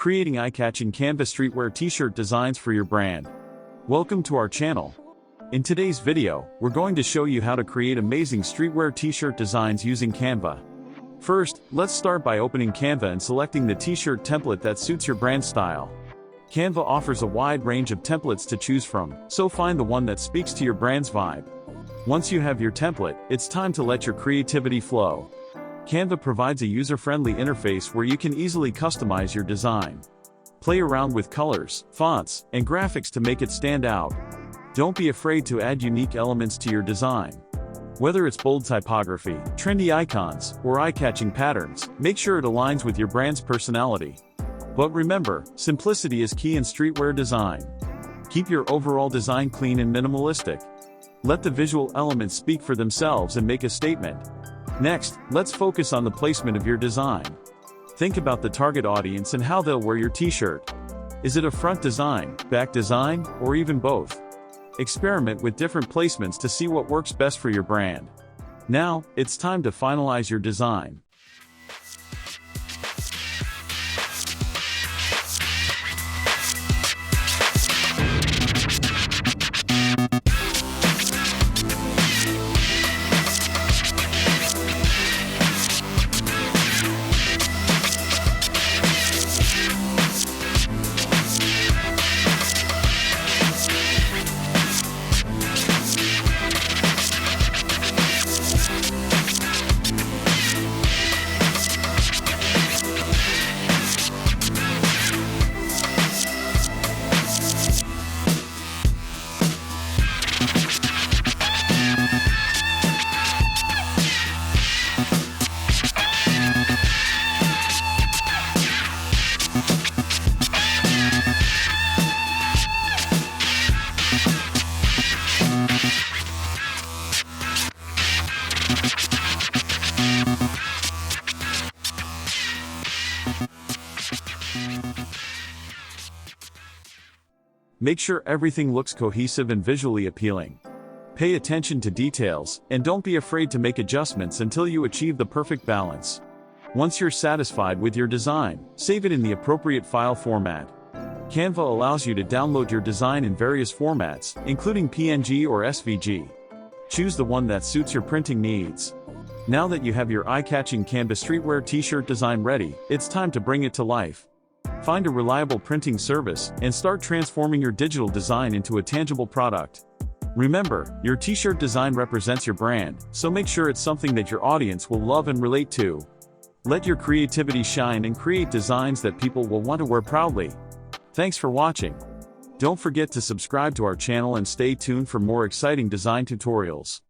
creating eye-catching Canva streetwear t-shirt designs for your brand. Welcome to our channel. In today's video, we're going to show you how to create amazing streetwear t-shirt designs using Canva. First, let's start by opening Canva and selecting the t-shirt template that suits your brand style. Canva offers a wide range of templates to choose from, so find the one that speaks to your brand's vibe. Once you have your template, it's time to let your creativity flow. Canva provides a user-friendly interface where you can easily customize your design. Play around with colors, fonts, and graphics to make it stand out. Don't be afraid to add unique elements to your design. Whether it's bold typography, trendy icons, or eye-catching patterns, make sure it aligns with your brand's personality. But remember, simplicity is key in streetwear design. Keep your overall design clean and minimalistic. Let the visual elements speak for themselves and make a statement. Next, let's focus on the placement of your design. Think about the target audience and how they'll wear your t-shirt. Is it a front design, back design, or even both? Experiment with different placements to see what works best for your brand. Now, it's time to finalize your design. Make sure everything looks cohesive and visually appealing. Pay attention to details, and don't be afraid to make adjustments until you achieve the perfect balance. Once you're satisfied with your design, save it in the appropriate file format. Canva allows you to download your design in various formats, including PNG or SVG. Choose the one that suits your printing needs. Now that you have your eye-catching Canva streetwear t-shirt design ready, it's time to bring it to life. Find a reliable printing service and start transforming your digital design into a tangible product. Remember, your t-shirt design represents your brand, so make sure it's something that your audience will love and relate to. Let your creativity shine and create designs that people will want to wear proudly. Thanks for watching. Don't forget to subscribe to our channel and stay tuned for more exciting design tutorials.